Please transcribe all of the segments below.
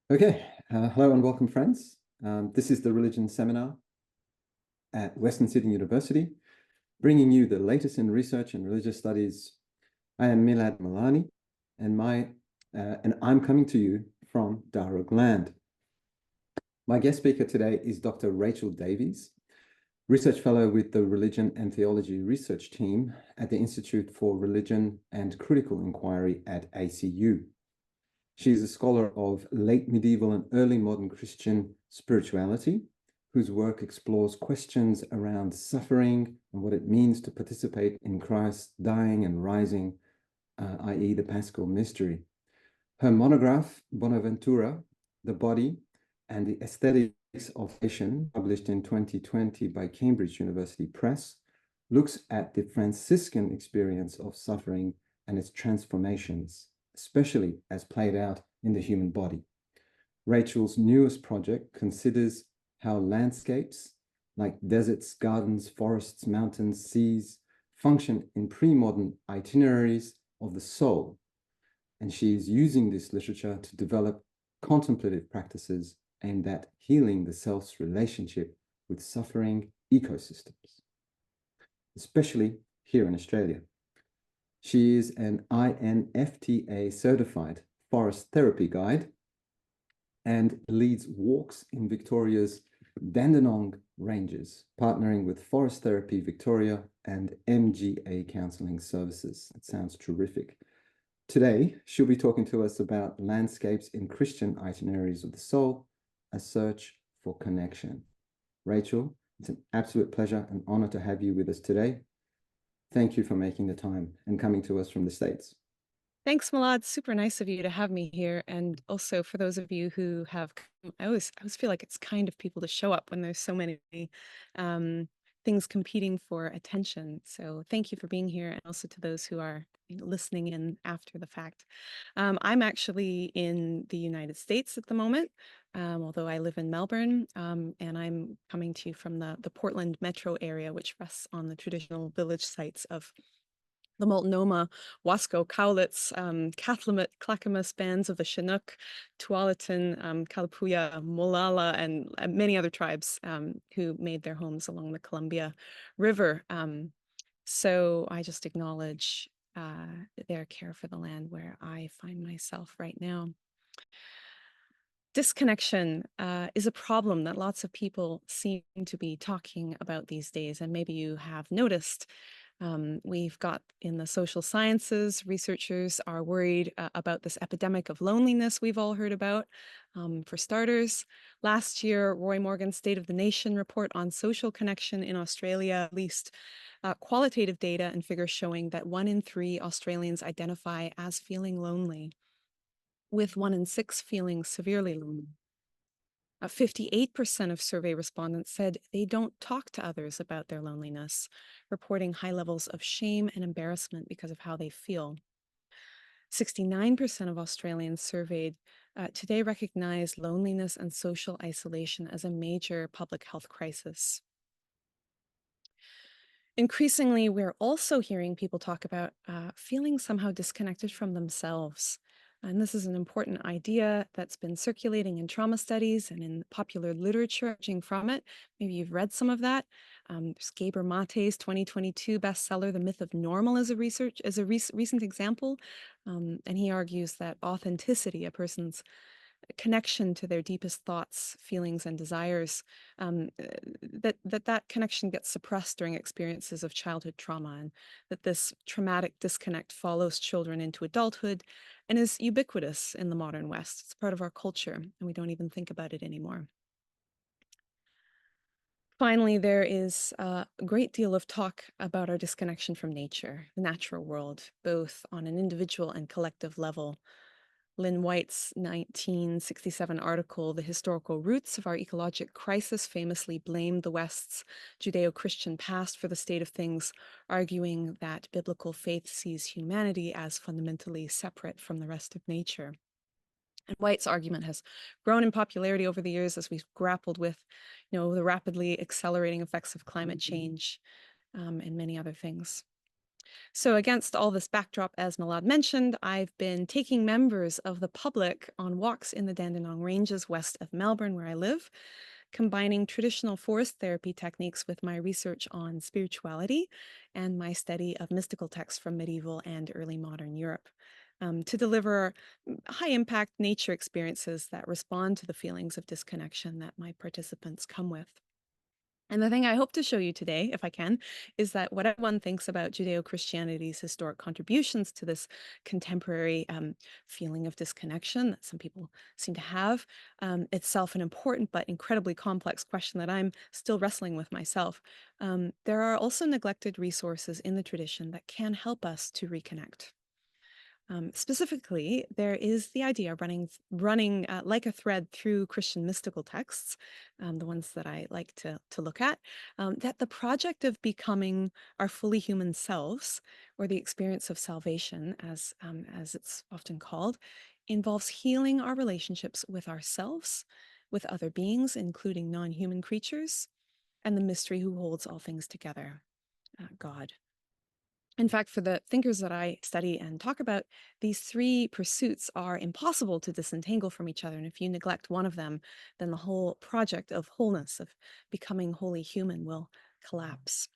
Okay, hello and welcome, friends. This is the Religion Seminar at Western Sydney University, bringing you the latest in research and religious studies. I am Milad Milani, and I'm coming to you from Darug Land. My guest speaker today is Dr. Rachel Davies, Research Fellow with the Religion and Theology Research Team at the Institute for Religion and Critical Inquiry at ACU. She is a scholar of late medieval and early modern Christian spirituality, whose work explores questions around suffering and what it means to participate in Christ's dying and rising, i.e. the Paschal mystery. Her monograph, Bonaventura, The Body and the Aesthetics of Nation, published in 2020 by Cambridge University Press, looks at the Franciscan experience of suffering and its transformations, especially as played out in the human body. Rachel's newest project considers how landscapes like deserts, gardens, forests, mountains, seas function in pre-modern itineraries of the soul. And she is using this literature to develop contemplative practices aimed at healing the self's relationship with suffering ecosystems, especially here in Australia. She is an INFTA certified forest therapy guide and leads walks in Victoria's Dandenong Ranges, partnering with Forest Therapy Victoria and MGA Counselling Services. It sounds terrific. Today, she'll be talking to us about landscapes in Christian itineraries of the soul, a search for connection. Rachel, it's an absolute pleasure and honor to have you with us today. Thank you for making the time and coming to us from the States. Thanks, Milad. Super nice of you to have me here. And also for those of you who have come, I always feel like it's kind of people to show up when there's so many um, things competing for attention. So thank you for being here, and also to those who are listening in after the fact. I'm actually in the United States at the moment, although I live in Melbourne, and I'm coming to you from the Portland metro area, which rests on the traditional village sites of the Multnomah, Wasco, Cowlitz, Cathlamet, Clackamas bands of the Chinook, Tualatin, Kalapuya, Molala, and many other tribes who made their homes along the Columbia River. So I just acknowledge their care for the land where I find myself right now. Disconnection is a problem that lots of people seem to be talking about these days, and maybe you have noticed. We've got in the social sciences, researchers are worried about this epidemic of loneliness we've all heard about. For starters, last year, Roy Morgan's State of the Nation report on social connection in Australia released qualitative data and figures showing that 1 in 3 Australians identify as feeling lonely, with 1 in 6 feeling severely lonely. 58% of survey respondents said they don't talk to others about their loneliness, reporting high levels of shame and embarrassment because of how they feel. 69% of Australians surveyed today recognize loneliness and social isolation as a major public health crisis. Increasingly, we're also hearing people talk about feeling somehow disconnected from themselves. And this is an important idea that's been circulating in trauma studies and in popular literature emerging from it. Maybe you've read some of that. There's Gabor Mate's 2022 bestseller, The Myth of Normal, is a recent example. And he argues that authenticity, a person's connection to their deepest thoughts, feelings, and desires, that connection gets suppressed during experiences of childhood trauma, and that this traumatic disconnect follows children into adulthood and is ubiquitous in the modern West. It's part of our culture, and we don't even think about it anymore. Finally, there is a great deal of talk about our disconnection from nature, the natural world, both on an individual and collective level. Lynn White's 1967 article, The Historical Roots of Our Ecologic Crisis, famously blamed the West's Judeo-Christian past for the state of things, arguing that biblical faith sees humanity as fundamentally separate from the rest of nature. And White's argument has grown in popularity over the years as we've grappled with, the rapidly accelerating effects of climate change and many other things. So, against all this backdrop, as Milad mentioned, I've been taking members of the public on walks in the Dandenong Ranges west of Melbourne, where I live, combining traditional forest therapy techniques with my research on spirituality and my study of mystical texts from medieval and early modern Europe. To deliver high impact nature experiences that respond to the feelings of disconnection that my participants come with. And the thing I hope to show you today, if I can, is that what everyone thinks about Judeo Christianity's historic contributions to this contemporary feeling of disconnection that some people seem to have, itself an important but incredibly complex question that I'm still wrestling with myself. There are also neglected resources in the tradition that can help us to reconnect. Specifically, there is the idea running like a thread through Christian mystical texts, the ones that I like to look at, that the project of becoming our fully human selves, or the experience of salvation, as it's often called, involves healing our relationships with ourselves, with other beings, including non-human creatures, and the mystery who holds all things together, God. In fact, for the thinkers that I study and talk about, these three pursuits are impossible to disentangle from each other. And if you neglect one of them, then the whole project of wholeness, of becoming wholly human, will collapse.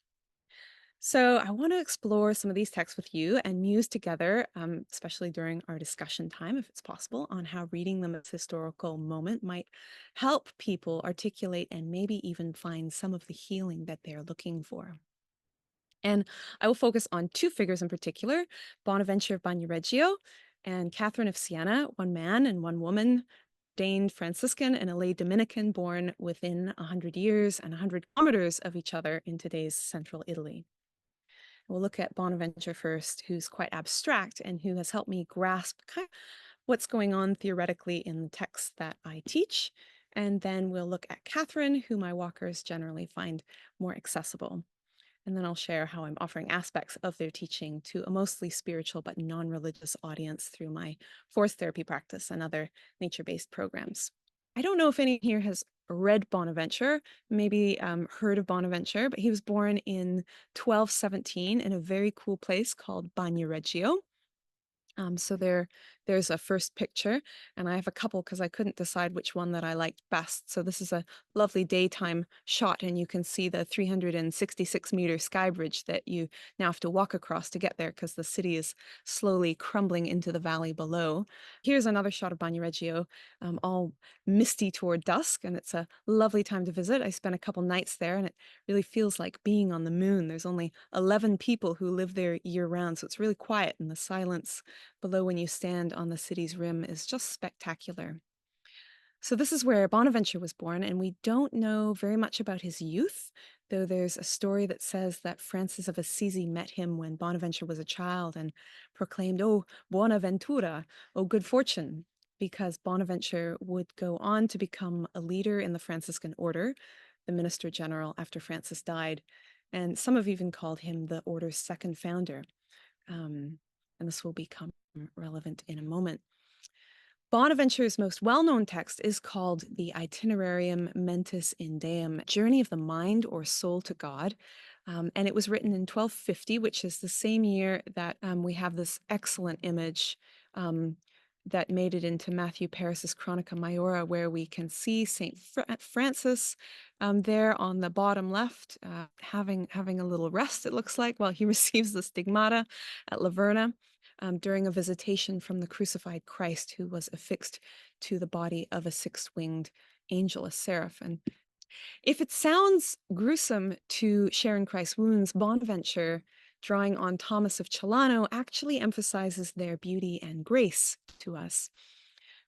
So I want to explore some of these texts with you and muse together, especially during our discussion time, if it's possible, on how reading them at this historical moment might help people articulate and maybe even find some of the healing that they're looking for. And I will focus on two figures in particular, Bonaventure of Bagnoregio and Catherine of Siena, one man and one woman, ordained Franciscan and a lay Dominican born within 100 years and 100 kilometers of each other in today's central Italy. We'll look at Bonaventure first, who's quite abstract and who has helped me grasp kind of what's going on theoretically in the texts that I teach. And then we'll look at Catherine, who my walkers generally find more accessible. And then I'll share how I'm offering aspects of their teaching to a mostly spiritual but non-religious audience through my forest therapy practice and other nature-based programs. I don't know if any here has read Bonaventure, maybe heard of Bonaventure, but he was born in 1217 in a very cool place called Bagnoregio. So there's a first picture, and I have a couple because I couldn't decide which one that I liked best. So this is a lovely daytime shot, and you can see the 366-meter sky bridge that you now have to walk across to get there because the city is slowly crumbling into the valley below. Here's another shot of Bagnoregio, all misty toward dusk, and it's a lovely time to visit. I spent a couple nights there, and it really feels like being on the moon. There's only 11 people who live there year round, so it's really quiet, and the silence below when you stand on the city's rim is just spectacular. So this is where Bonaventure was born, and we don't know very much about his youth, though there's a story that says that Francis of Assisi met him when Bonaventure was a child and proclaimed, "Oh, buona ventura, oh, good fortune," because Bonaventure would go on to become a leader in the Franciscan order, the minister general after Francis died. And some have even called him the order's second founder. And this will become relevant in a moment. Bonaventure's most well-known text is called the Itinerarium Mentis in Deum, Journey of the Mind or Soul to God. And it was written in 1250, which is the same year that we have this excellent image that made it into Matthew Paris's Chronica Maiora, where we can see St. Francis there on the bottom left, having a little rest, it looks like, while he receives the stigmata at Laverna during a visitation from the crucified Christ, who was affixed to the body of a six-winged angel, a seraph. And if it sounds gruesome to share in Christ's wounds, Bonaventure, drawing on Thomas of Celano, actually emphasizes their beauty and grace to us.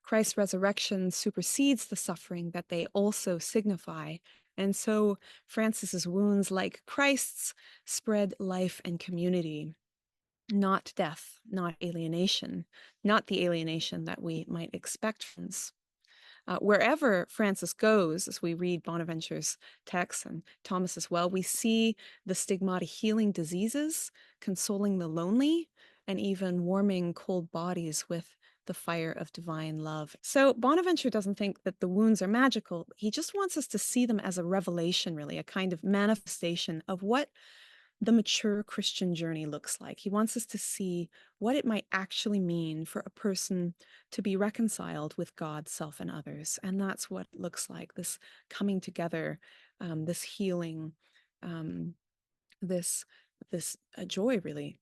Christ's resurrection supersedes the suffering that they also signify. And so Francis's wounds, like Christ's, spread life and community, not death, not alienation, not the alienation that we might expect from us. Wherever Francis goes, as we read Bonaventure's texts and Thomas as well, we see the stigmata healing diseases, consoling the lonely, and even warming cold bodies with the fire of divine love. So Bonaventure doesn't think that the wounds are magical. He just wants us to see them as a revelation, really, a kind of manifestation of what the mature Christian journey looks like. He wants us to see what it might actually mean for a person to be reconciled with God, self, and others. And that's what it looks like, this coming together, this healing, um, this joy, really.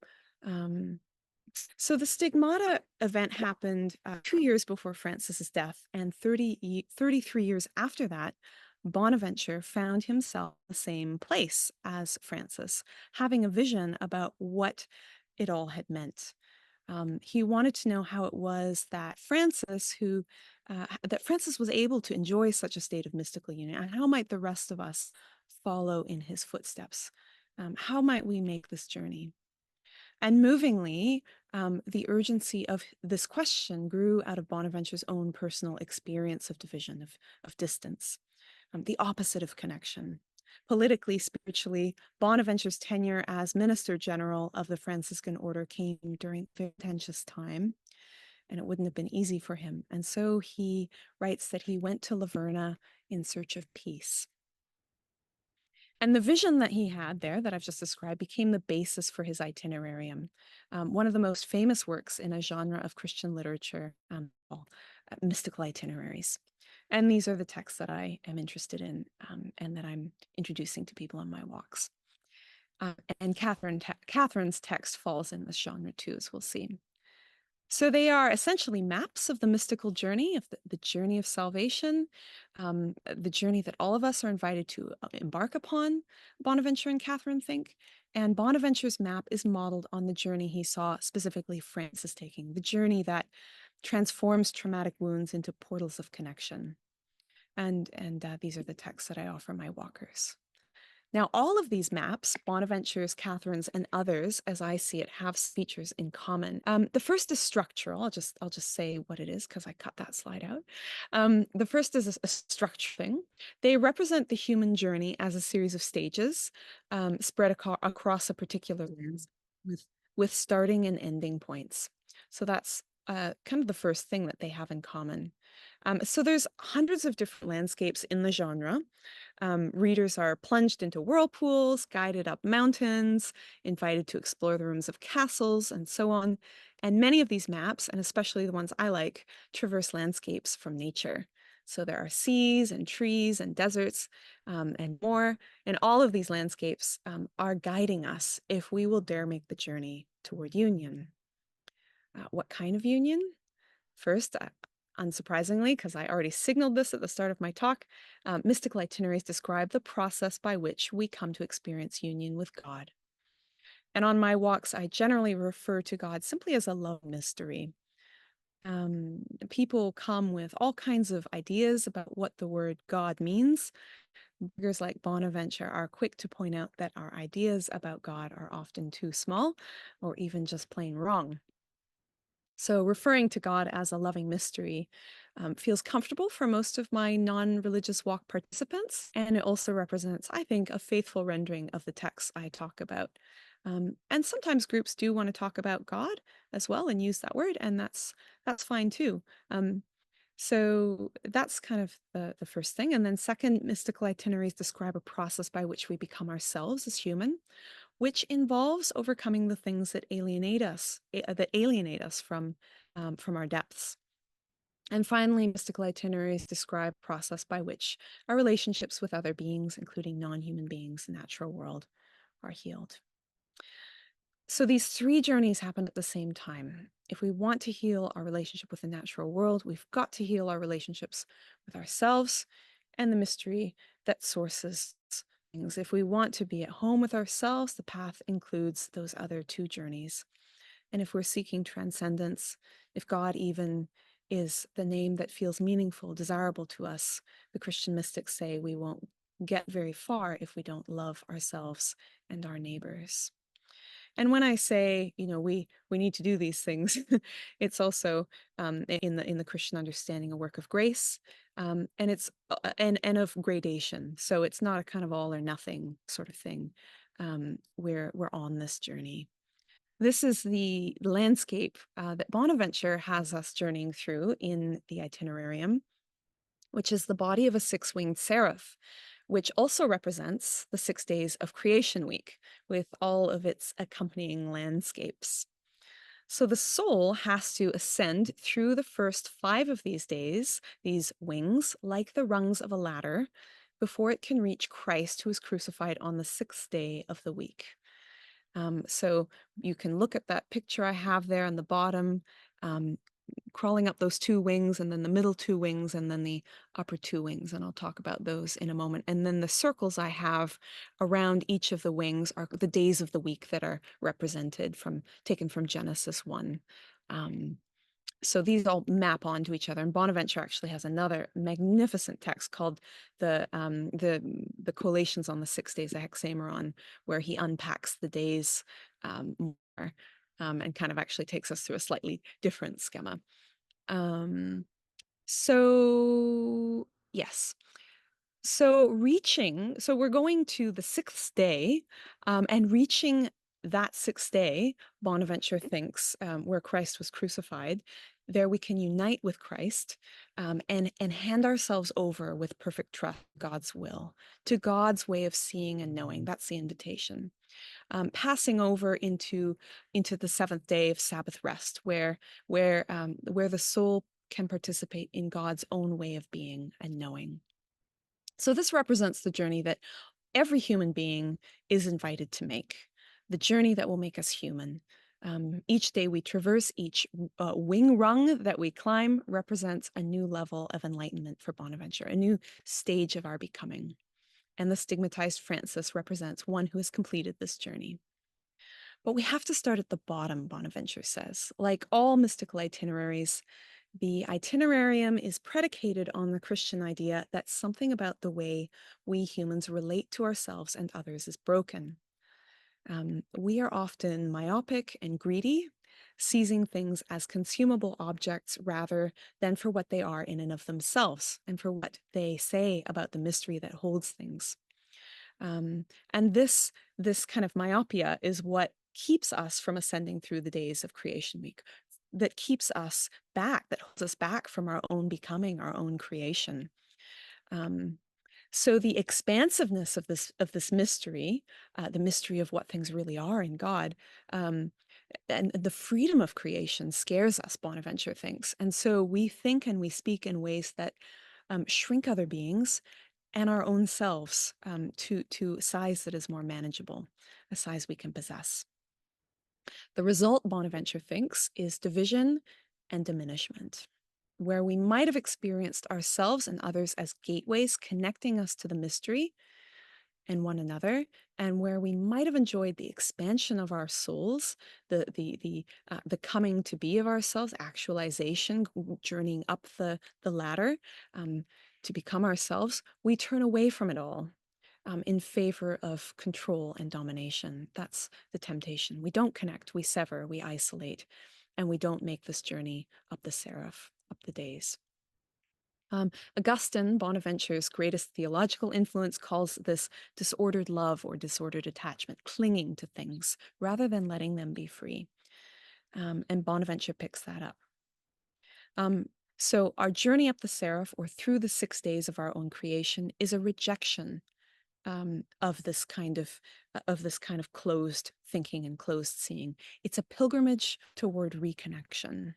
So the Stigmata event happened 2 years before Francis's death, and 33 years after that, Bonaventure found himself in the same place as Francis, having a vision about what it all had meant. He wanted to know how it was that Francis was able to enjoy such a state of mystical union, and how might the rest of us follow in his footsteps? How might we make this journey? And movingly, the urgency of this question grew out of Bonaventure's own personal experience of division, of distance, the opposite of connection. Politically, spiritually, Bonaventure's tenure as Minister General of the Franciscan Order came during a very contentious time, and it wouldn't have been easy for him. And so he writes that he went to Laverna in search of peace. And the vision that he had there that I've just described became the basis for his itinerarium, one of the most famous works in a genre of Christian literature, mystical itineraries. And these are the texts that I am interested in and that I'm introducing to people on my walks. And Catherine's text falls in this genre too, as we'll see. So they are essentially maps of the mystical journey, of the journey of salvation, the journey that all of us are invited to embark upon, Bonaventure and Catherine think. And Bonaventure's map is modeled on the journey he saw specifically Francis taking, the journey that transforms traumatic wounds into portals of connection. And these are the texts that I offer my walkers. Now, all of these maps, Bonaventure's, Catherine's, and others, as I see it, have features in common. The first is structural. I'll just say what it is because I cut that slide out. The first is a structure thing. They represent the human journey as a series of stages spread across a particular lands with starting and ending points. So that's kind of the first thing that they have in common. So there's hundreds of different landscapes in the genre. Readers are plunged into whirlpools, guided up mountains, invited to explore the rooms of castles, and so on. And many of these maps, and especially the ones I like, traverse landscapes from nature. So there are seas and trees and deserts and more. And all of these landscapes are guiding us if we will dare make the journey toward union. What kind of union? First, unsurprisingly, because I already signaled this at the start of my talk, mystical itineraries describe the process by which we come to experience union with God. And on my walks, I generally refer to God simply as a love mystery. People come with all kinds of ideas about what the word God means. Figures like Bonaventure are quick to point out that our ideas about God are often too small or even just plain wrong. So referring to God as a loving mystery feels comfortable for most of my non-religious walk participants. And it also represents, I think, a faithful rendering of the texts I talk about. And sometimes groups do want to talk about God as well and use that word, and that's fine too. So that's kind of the first thing. And then second, mystical itineraries describe a process by which we become ourselves as human, which involves overcoming the things that alienate us from our depths. And finally, mystical itineraries describe a process by which our relationships with other beings, including non-human beings, the natural world, are healed. So these three journeys happen at the same time. If we want to heal our relationship with the natural world, we've got to heal our relationships with ourselves and the mystery that sources things. If we want to be at home with ourselves, the path includes those other two journeys. And if we're seeking transcendence, if God even is the name that feels meaningful, desirable to us, the Christian mystics say we won't get very far if we don't love ourselves and our neighbors. And when I say, we need to do these things, it's also in the Christian understanding a work of grace, and it's and of gradation. So it's not a kind of all or nothing sort of thing. We're on this journey. This is the landscape that Bonaventure has us journeying through in the itinerarium, which is the body of a six-winged seraph, which also represents the 6 days of creation week with all of its accompanying landscapes. So the soul has to ascend through the first 5 of these days, these wings, like the rungs of a ladder, before it can reach Christ, who is crucified on the 6th day of the week. So you can look at that picture I have there on the bottom, crawling up those 2 wings, and then the middle 2 wings, and then the upper 2 wings, and I'll talk about those in a moment. And then the circles I have around each of the wings are the days of the week that are represented taken from Genesis 1. So these all map onto each other, and Bonaventure actually has another magnificent text called the Collations on the 6 days of Hexameron, where he unpacks the days more, and kind of actually takes us through a slightly different schema. So yes. So we're going to the 6th day, and reaching that 6th day, Bonaventure thinks, where Christ was crucified, there we can unite with Christ, and hand ourselves over with perfect trust to God's will, to God's way of seeing and knowing. That's the invitation. Passing over into the 7th day of Sabbath rest, where the soul can participate in God's own way of being and knowing. So this represents the journey that every human being is invited to make, the journey that will make us human. Each day we traverse, each wing rung that we climb represents a new level of enlightenment for Bonaventure, a new stage of our becoming. And the stigmatized Francis represents one who has completed this journey. But we have to start at the bottom, Bonaventure says. Like all mystical itineraries, the itinerarium is predicated on the Christian idea that something about the way we humans relate to ourselves and others is broken. We are often myopic and greedy, seizing things as consumable objects rather than for what they are in and of themselves and for what they say about the mystery that holds things. And this kind of myopia is what keeps us from ascending through the days of creation week, that keeps us back, that holds us back from our own becoming, our own creation. So the expansiveness of this mystery, the mystery of what things really are in God, and the freedom of creation scares us, Bonaventure thinks. And so we think and we speak in ways that shrink other beings and our own selves to a size that is more manageable, a size we can possess. The result, Bonaventure thinks, is division and diminishment, where we might have experienced ourselves and others as gateways connecting us to the mystery and one another, and where we might have enjoyed the expansion of our souls, the coming to be of ourselves, actualization, journeying up the ladder to become ourselves, we turn away from it all in favor of control and domination. That's the temptation. We don't connect, we sever, we isolate, and we don't make this journey up the seraph, up the days. Augustine, Bonaventure's greatest theological influence, calls this disordered love or disordered attachment, clinging to things rather than letting them be free. And Bonaventure picks that up. So our journey up the seraph or through the 6 days of our own creation is a rejection of this kind of closed thinking and closed seeing. It's a pilgrimage toward reconnection.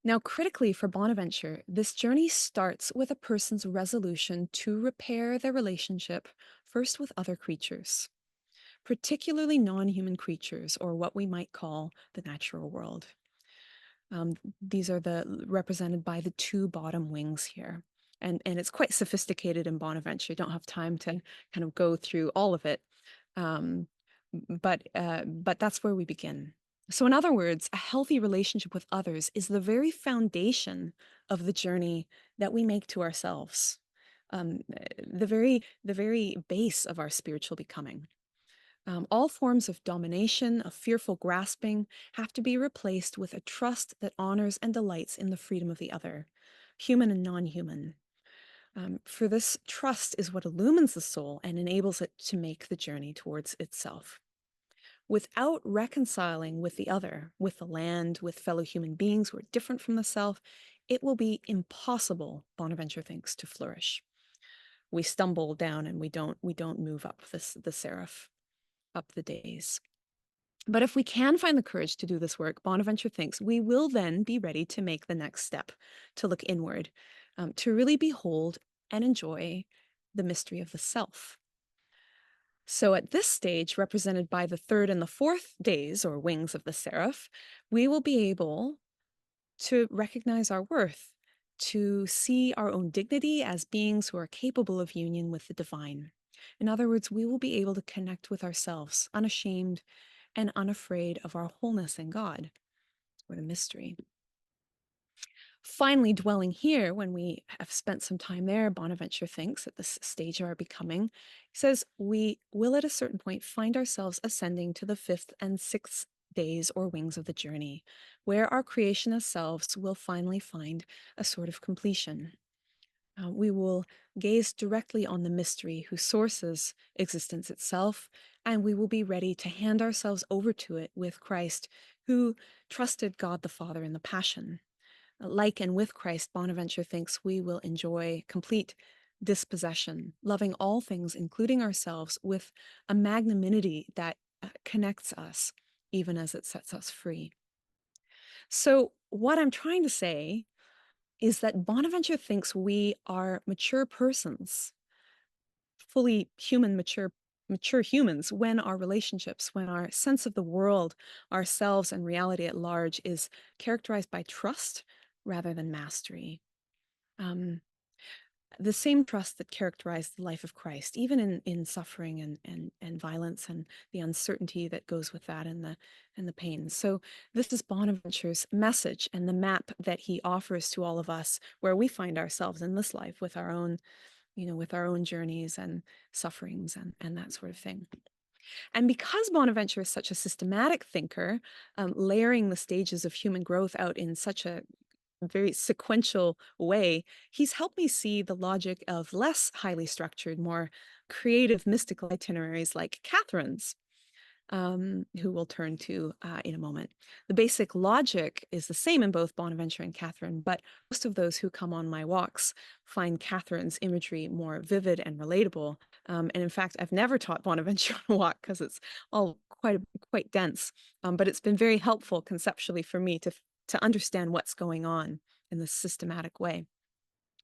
Now, critically for Bonaventure, this journey starts with a person's resolution to repair their relationship first with other creatures, particularly non-human creatures, or what we might call the natural world. These are represented by the 2 bottom wings here. And it's quite sophisticated in Bonaventure. I don't have time to kind of go through all of it. But that's where we begin. So in other words, a healthy relationship with others is the very foundation of the journey that we make to ourselves, the very base of our spiritual becoming. All forms of domination, of fearful grasping, have to be replaced with a trust that honors and delights in the freedom of the other, human and non-human. For this trust is what illumines the soul and enables it to make the journey towards itself. Without reconciling with the other, with the land, with fellow human beings who are different from the self, it will be impossible, Bonaventure thinks, to flourish. we stumble down and we don't move up the seraph, up the days. But if we can find the courage to do this work, Bonaventure thinks we will then be ready to make the next step, to look inward, to really behold and enjoy the mystery of the self. So at this stage, represented by the third and the fourth days, or wings of the seraph, we will be able to recognize our worth, to see our own dignity as beings who are capable of union with the divine. In other words, we will be able to connect with ourselves, unashamed and unafraid of our wholeness in God, or the mystery. Finally, dwelling here, when we have spent some time there, Bonaventure thinks at this stage of our becoming, he says, we will at a certain point find ourselves ascending to the fifth and sixth days or wings of the journey, where our creation as selves will finally find a sort of completion. We will gaze directly on the mystery who sources existence itself, and we will be ready to hand ourselves over to it with Christ, who trusted God the Father in the Passion. Like and with Christ, Bonaventure thinks we will enjoy complete dispossession, loving all things, including ourselves, with a magnanimity that connects us, even as it sets us free. So what I'm trying to say is that Bonaventure thinks we are mature persons, fully human, mature humans, when our relationships, when our sense of the world, ourselves, and reality at large is characterized by trust rather than mastery. The same trust that characterized the life of Christ, even in suffering and violence and the uncertainty that goes with that and the pain. So this is Bonaventure's message and the map that he offers to all of us, where we find ourselves in this life with our own, with our own journeys and sufferings and that sort of thing. And because Bonaventure is such a systematic thinker, layering the stages of human growth out in such a very sequential way, he's helped me see the logic of less highly structured, more creative mystical itineraries like Catherine's, who we'll turn to in a moment. The basic logic is the same in both Bonaventure and Catherine, but most of those who come on my walks find Catherine's imagery more vivid and relatable. And in fact, I've never taught Bonaventure on a walk because it's all quite dense, but it's been very helpful conceptually for me to understand what's going on in this systematic way.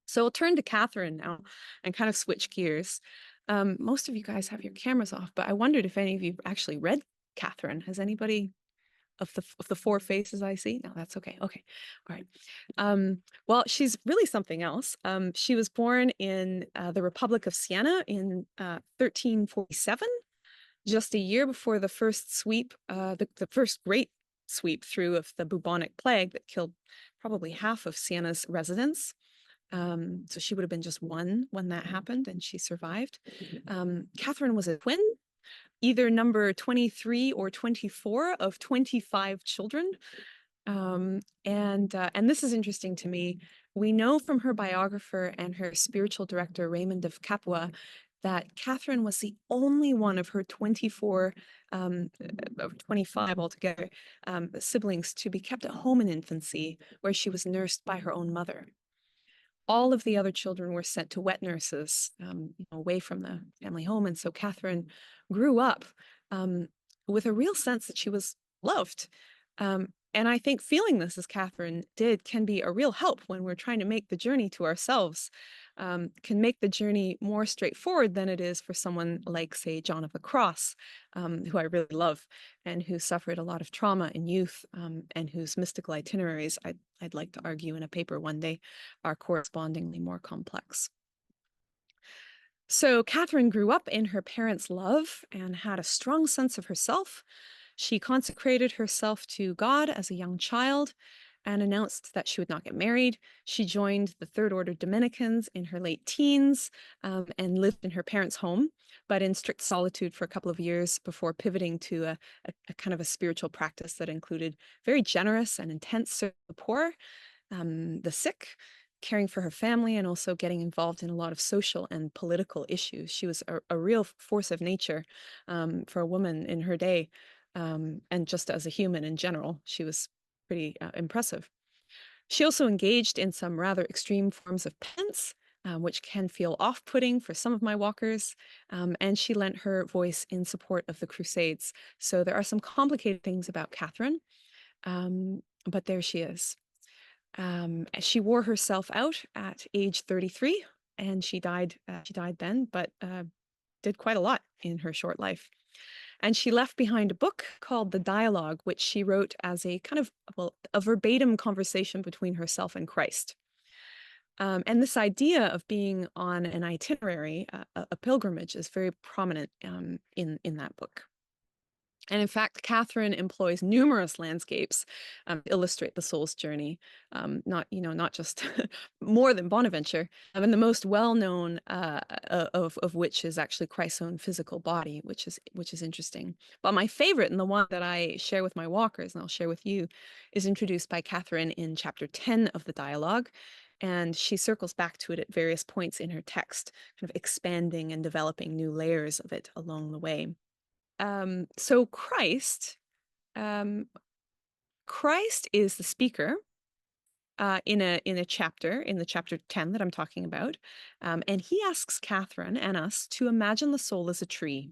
So I'll turn to Catherine now and kind of switch gears. Most of you guys have your cameras off, but I wondered if any of you actually read Catherine. Has anybody of the four faces I see? No, that's okay. Okay. All right. Well, she's really something else. She was born in the Republic of Siena in 1347, just a year before the first sweep, the first great sweep through of the bubonic plague that killed probably half of Siena's residents. So she would have been just one when that happened, and she survived. Catherine was a twin, either number 23 or 24 of 25 children. And this is interesting to me. We know from her biographer and her spiritual director, Raymond of Capua, that Catherine was the only one of her 24, of 25 altogether, siblings to be kept at home in infancy, where she was nursed by her own mother. All of the other children were sent to wet nurses, away from the family home. And so Catherine grew up with a real sense that she was loved. And I think feeling this, as Catherine did, can be a real help when we're trying to make the journey to ourselves, can make the journey more straightforward than it is for someone like, say, John of the Cross, who I really love, and who suffered a lot of trauma in youth, and whose mystical itineraries, I'd like to argue in a paper one day, are correspondingly more complex. So Catherine grew up in her parents' love and had a strong sense of herself. She consecrated herself to God as a young child and announced that she would not get married. She joined the Third Order Dominicans in her late teens, and lived in her parents' home, but in strict solitude for a couple of years before pivoting to a kind of a spiritual practice that included very generous and intense service to the poor, the sick, caring for her family, and also getting involved in a lot of social and political issues. She was a real force of nature, for a woman in her day. And just as a human in general, she was pretty impressive. She also engaged in some rather extreme forms of penance, which can feel off-putting for some of my walkers, and she lent her voice in support of the Crusades. So there are some complicated things about Catherine, but there she is. She wore herself out at age 33, and she died then, but did quite a lot in her short life. And she left behind a book called The Dialogue, which she wrote as a kind of, well, a verbatim conversation between herself and Christ. And this idea of being on an itinerary, a pilgrimage, is very prominent in that book. And in fact, Catherine employs numerous landscapes to illustrate the soul's journey, not just more than Bonaventure. And the most well-known of which is actually Christ's own physical body, which is interesting. But my favorite, and the one that I share with my walkers, and I'll share with you, is introduced by Catherine in chapter 10 of the dialogue. And she circles back to it at various points in her text, kind of expanding and developing new layers of it along the way. So Christ is the speaker in the chapter 10 that I'm talking about, and he asks Catherine and us to imagine the soul as a tree.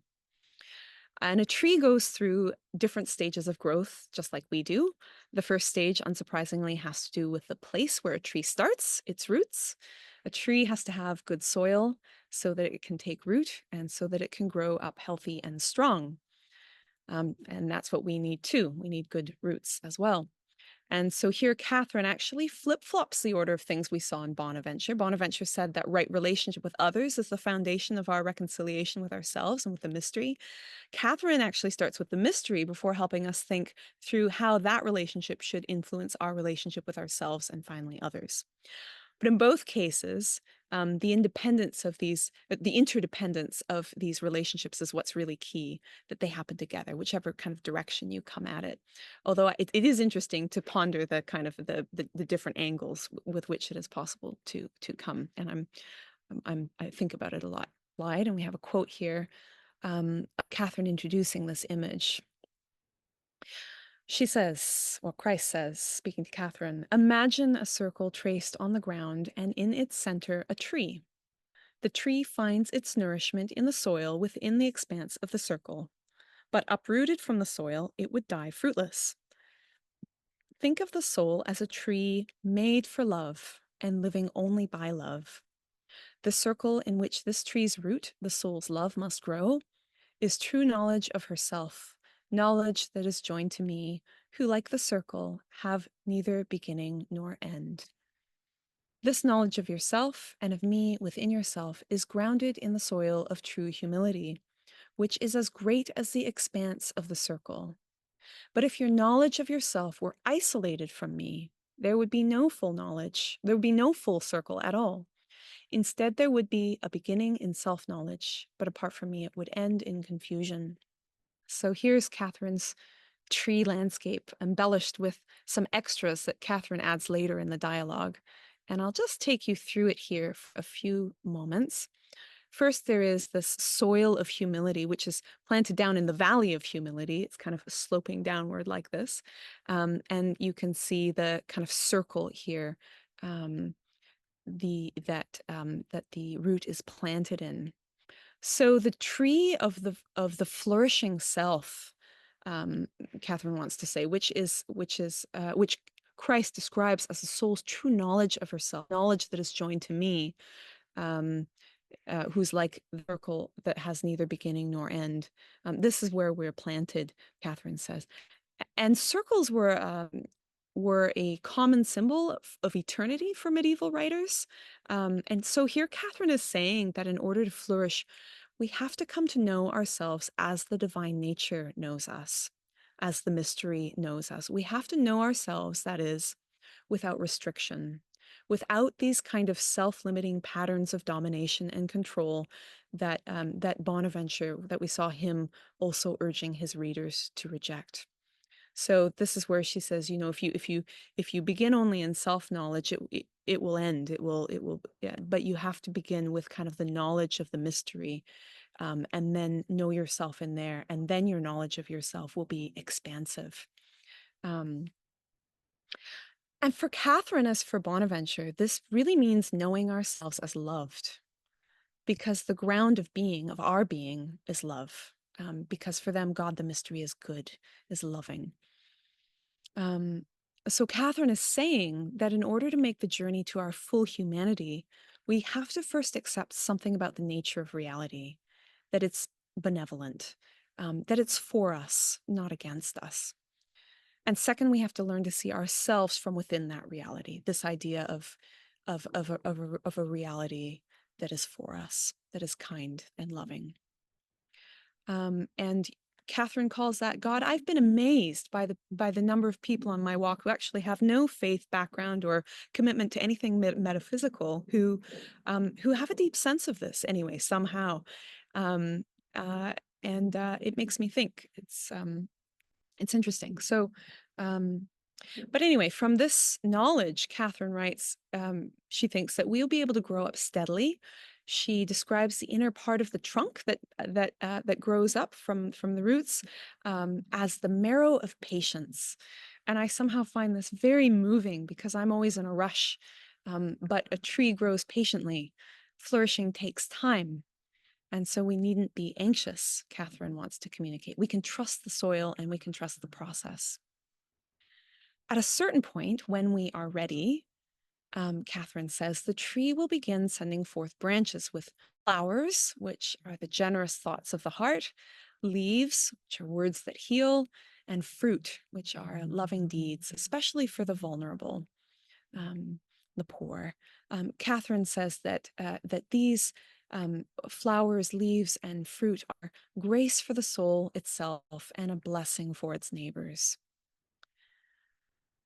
And a tree goes through different stages of growth, just like we do. The first stage, unsurprisingly, has to do with the place where a tree starts, its roots. A tree has to have good soil so that it can take root and so that it can grow up healthy and strong. And that's what we need too. We need good roots as well. And so here, Catherine actually flip-flops the order of things we saw in Bonaventure. Bonaventure said that right relationship with others is the foundation of our reconciliation with ourselves and with the mystery. Catherine actually starts with the mystery before helping us think through how that relationship should influence our relationship with ourselves and finally others. But in both cases, the interdependence of these relationships is what's really key, that they happen together, whichever kind of direction you come at it. Although it is interesting to ponder the kind of the different angles with which it is possible to come. And I think about it a lot. And we have a quote here, Catherine introducing this image. She says, or Christ says, speaking to Catherine, imagine a circle traced on the ground and in its center a tree. The tree finds its nourishment in the soil within the expanse of the circle, but uprooted from the soil, it would die fruitless. Think of the soul as a tree made for love and living only by love. The circle in which this tree's root, the soul's love, must grow, is true knowledge of herself, knowledge that is joined to me, who, like the circle, have neither beginning nor end. This knowledge of yourself and of me within yourself is grounded in the soil of true humility, which is as great as the expanse of the circle. But if your knowledge of yourself were isolated from me, there would be no full knowledge, there would be no full circle at all. Instead, there would be a beginning in self-knowledge, but apart from me, it would end in confusion. So here's Catherine's tree landscape, embellished with some extras that Catherine adds later in the dialogue. And I'll just take you through it here for a few moments. First, there is this soil of humility, which is planted down in the valley of humility. It's kind of sloping downward like this. And you can see the kind of circle here that the root is planted in. So the tree of the flourishing self, Catherine wants to say, which Christ describes as the soul's true knowledge of herself, knowledge that is joined to me, who's like the circle that has neither beginning nor end. This is where we're planted, Catherine says. And circles were a common symbol of eternity for medieval writers. And so here Catherine is saying that in order to flourish, we have to come to know ourselves as the divine nature knows us, as the mystery knows us. We have to know ourselves, that is, without restriction, without these kind of self-limiting patterns of domination and control that Bonaventure, that we saw him also urging his readers to reject. So this is where she says, if you begin only in self-knowledge, it will end. It will. Yeah, but you have to begin with kind of the knowledge of the mystery, and then know yourself in there, and then your knowledge of yourself will be expansive. And And for Catherine, as for Bonaventure, this really means knowing ourselves as loved, because the ground of being, of our being, is love. Because for them, God, the mystery, is good, is loving. So Catherine is saying that in order to make the journey to our full humanity, we have to first accept something about the nature of reality, that it's benevolent, that it's for us, not against us. And second, we have to learn to see ourselves from within that reality, this idea of a reality that is for us, that is kind and loving. And Catherine calls that God. I've been amazed by the number of people on my walk who actually have no faith background or commitment to anything metaphysical, who have a deep sense of this anyway somehow, um, and it makes me think. It's interesting. So. But anyway, from this knowledge, Catherine writes, she thinks that we'll be able to grow up steadily. She describes the inner part of the trunk that grows up from the roots as the marrow of patience. And I somehow find this very moving because I'm always in a rush. But a tree grows patiently. Flourishing takes time. And so we needn't be anxious, Catherine wants to communicate. We can trust the soil and we can trust the process. At a certain point, when we are ready, Catherine says, the tree will begin sending forth branches with flowers, which are the generous thoughts of the heart, leaves, which are words that heal, and fruit, which are loving deeds, especially for the vulnerable, the poor. Catherine says that these flowers, leaves, and fruit are grace for the soul itself and a blessing for its neighbors.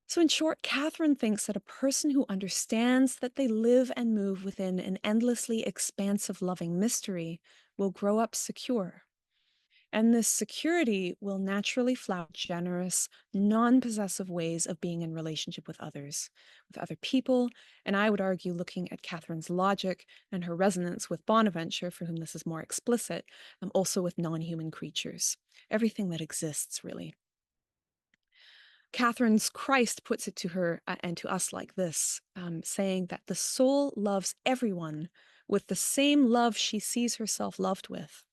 So, in short, Catherine thinks that a person who understands that they live and move within an endlessly expansive, loving mystery will grow up secure. And this security will naturally flower generous, non-possessive ways of being in relationship with others, with other people. And I would argue, looking at Catherine's logic and her resonance with Bonaventure, for whom this is more explicit, also with non-human creatures, everything that exists, really. Catherine's Christ puts it to her and to us like this, saying that the soul loves everyone with the same love she sees herself loved with.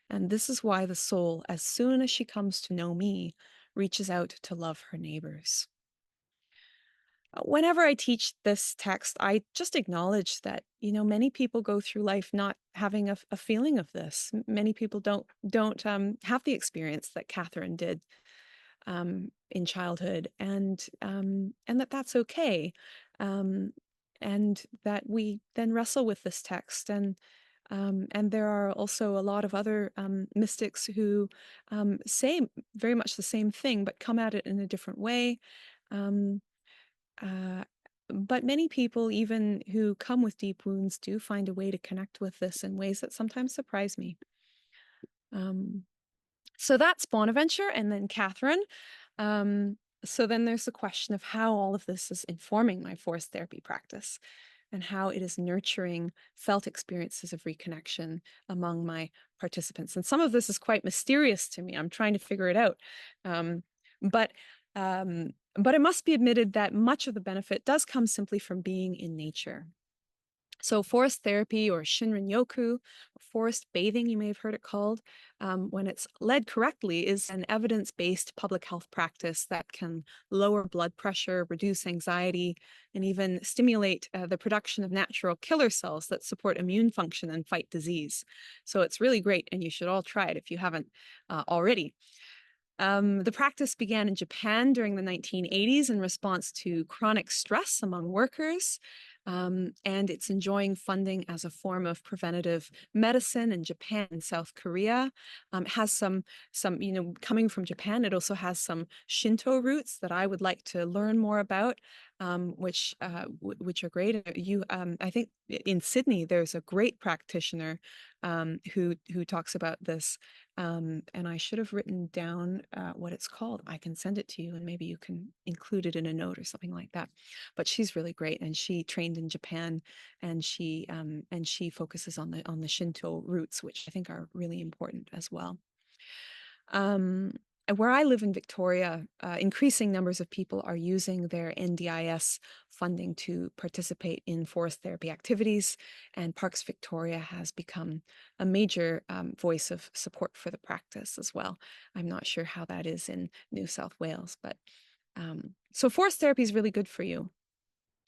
And this is why the soul, as soon as she comes to know me, reaches out to love her neighbors. Whenever I teach this text, I just acknowledge that, many people go through life not having a feeling of this. Many people don't have the experience that Catherine did in childhood, and that's okay, and that we then wrestle with this text, and there are also a lot of other mystics who say very much the same thing, but come at it in a different way. Um, uh, but many people, even who come with deep wounds, do find a way to connect with this in ways that sometimes surprise me. So that's Bonaventure, and then Catherine. So then there's the question of how all of this is informing my forest therapy practice and how it is nurturing felt experiences of reconnection among my participants. And some of this is quite mysterious to me. I'm trying to figure it out. But it must be admitted that much of the benefit does come simply from being in nature. So forest therapy, or Shinrin-yoku, forest bathing, you may have heard it called, when it's led correctly, is an evidence-based public health practice that can lower blood pressure, reduce anxiety, and even stimulate the production of natural killer cells that support immune function and fight disease. So it's really great, and you should all try it if you haven't already. The practice began in Japan during the 1980s in response to chronic stress among workers. And it's enjoying funding as a form of preventative medicine in Japan and South Korea. It has some, coming from Japan, it also has some Shinto roots that I would like to learn more about, which are great. I think in Sydney, there's a great practitioner who talks about this. And I should have written down what it's called. I can send it to you, and maybe you can include it in a note or something like that. But she's really great, and she trained in Japan, and she focuses on the Shinto roots, which I think are really important as well. where I live in Victoria, increasing numbers of people are using their NDIS funding to participate in forest therapy activities, and Parks Victoria has become a major voice of support for the practice as well. I'm not sure how that is in New South Wales, but so forest therapy is really good for you.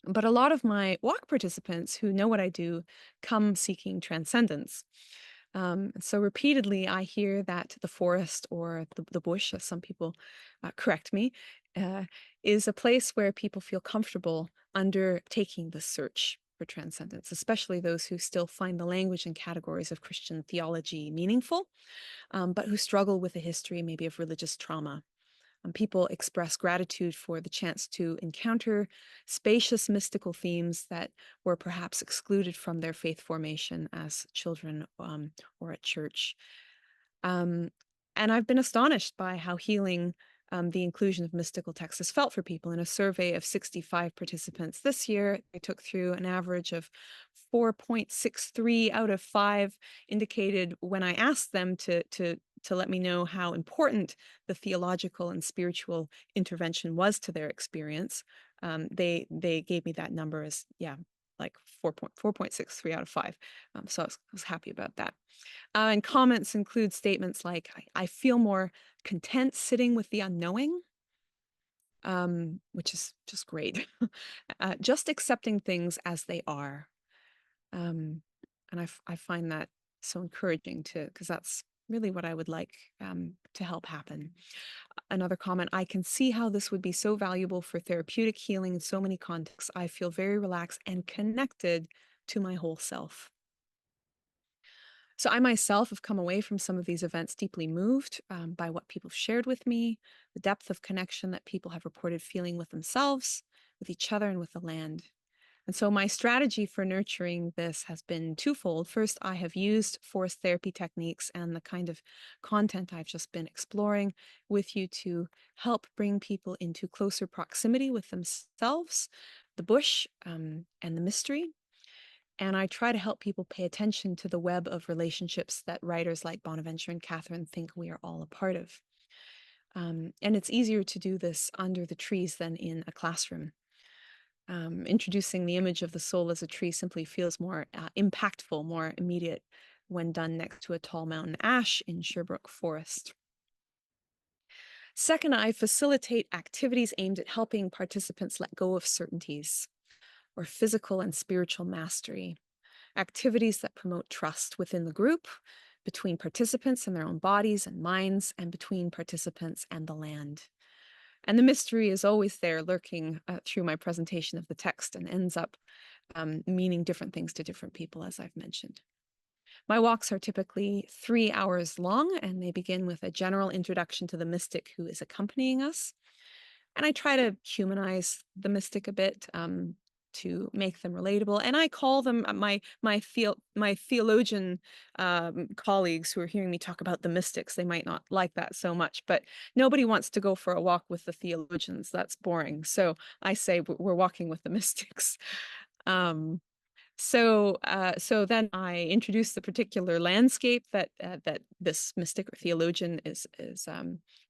But a lot of my walk participants who know what I do come seeking transcendence. So repeatedly, I hear that the forest or the bush, as some people correct me, uh, is a place where people feel comfortable undertaking the search for transcendence, especially those who still find the language and categories of Christian theology meaningful, but who struggle with a history maybe of religious trauma. People express gratitude for the chance to encounter spacious mystical themes that were perhaps excluded from their faith formation as children or at church. Um, and I've been astonished by how healing the inclusion of mystical texts has felt for people. In a survey of 65 participants this year, they took through an average of 4.63 out of 5 indicated when I asked them to let me know how important the theological and spiritual intervention was to their experience. They gave me that number as, yeah, like 4.63 out of 5. So I was happy about that. And comments include statements like, I feel more content sitting with the unknowing, which is just great. Just accepting things as they are. And I find that so encouraging because that's really what I would like to help happen. Another comment, I can see how this would be so valuable for therapeutic healing in so many contexts. I feel very relaxed and connected to my whole self. So I myself have come away from some of these events deeply moved by what people have shared with me, the depth of connection that people have reported feeling with themselves, with each other, and with the land. And so my strategy for nurturing this has been twofold. First, I have used forest therapy techniques and the kind of content I've just been exploring with you to help bring people into closer proximity with themselves, the bush, and the mystery. And I try to help people pay attention to the web of relationships that writers like Bonaventure and Catherine think we are all a part of. And it's easier to do this under the trees than in a classroom. Introducing the image of the soul as a tree simply feels more impactful, more immediate when done next to a tall mountain ash in Sherbrooke Forest. Second, I facilitate activities aimed at helping participants let go of certainties or physical and spiritual mastery. Activities that promote trust within the group, between participants and their own bodies and minds, and between participants and the land. And the mystery is always there lurking through my presentation of the text and ends up meaning different things to different people, as I've mentioned. My walks are typically 3 hours long, and they begin with a general introduction to the mystic who is accompanying us. And I try to humanize the mystic a bit to make them relatable. And I call them my theologian colleagues who are hearing me talk about the mystics. They might not like that so much, but nobody wants to go for a walk with the theologians. That's boring. So I say we're walking with the mystics. So then I introduce the particular landscape that this mystic or theologian is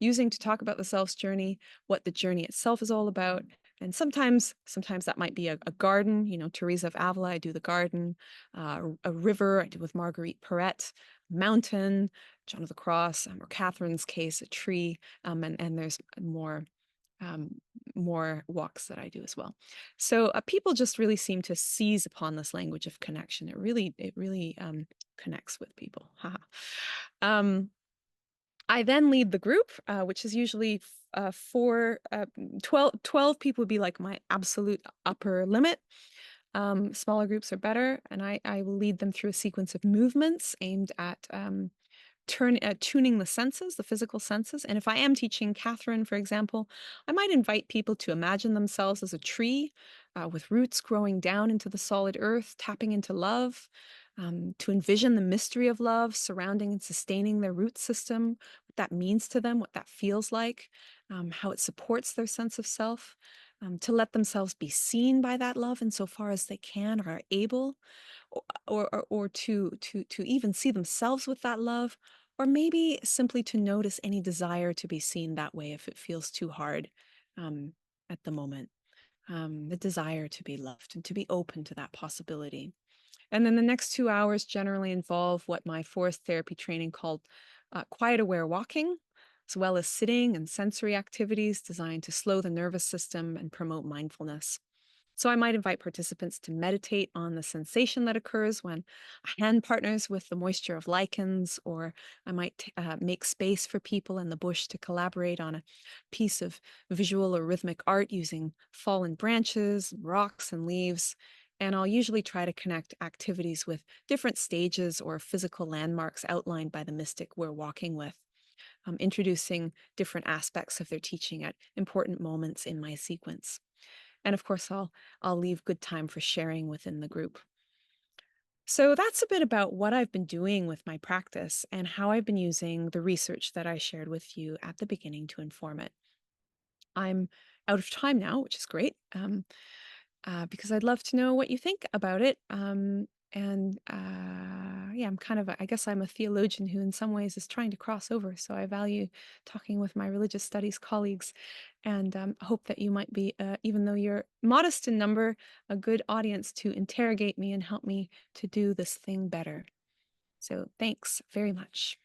using to talk about the self's journey, what the journey itself is all about, and sometimes that might be a garden. You know, Teresa of Avila, I do the garden, a river, I do with Marguerite Perret, mountain, John of the Cross, or Catherine's case, a tree, and there's more walks that I do as well. So people just really seem to seize upon this language of connection. It really connects with people. I then lead the group, which is usually 12 people would be like my absolute upper limit. Smaller groups are better, and I will lead them through a sequence of movements aimed at tuning the senses, the physical senses. And if I am teaching Catherine, for example, I might invite people to imagine themselves as a tree with roots growing down into the solid earth, tapping into love, to envision the mystery of love surrounding and sustaining their root system, what that means to them, what that feels like, how it supports their sense of self, to let themselves be seen by that love insofar as they can or are able, or to even see themselves with that love, or maybe simply to notice any desire to be seen that way if it feels too hard um, at the moment. The desire to be loved and to be open to that possibility. And then the next 2 hours generally involve what my forest therapy training called quiet aware walking, as well as sitting and sensory activities designed to slow the nervous system and promote mindfulness. So I might invite participants to meditate on the sensation that occurs when a hand partners with the moisture of lichens, or I might make space for people in the bush to collaborate on a piece of visual or rhythmic art using fallen branches, rocks, and leaves. And I'll usually try to connect activities with different stages or physical landmarks outlined by the mystic we're walking with, introducing different aspects of their teaching at important moments in my sequence. And of course, I'll leave good time for sharing within the group. So that's a bit about what I've been doing with my practice and how I've been using the research that I shared with you at the beginning to inform it. I'm out of time now, which is great, because I'd love to know what you think about it. Yeah, I'm kind of, I guess I'm a theologian who, in some ways, is trying to cross over. So I value talking with my religious studies colleagues, and hope that you might be, even though you're modest in number, a good audience to interrogate me and help me to do this thing better. So thanks very much.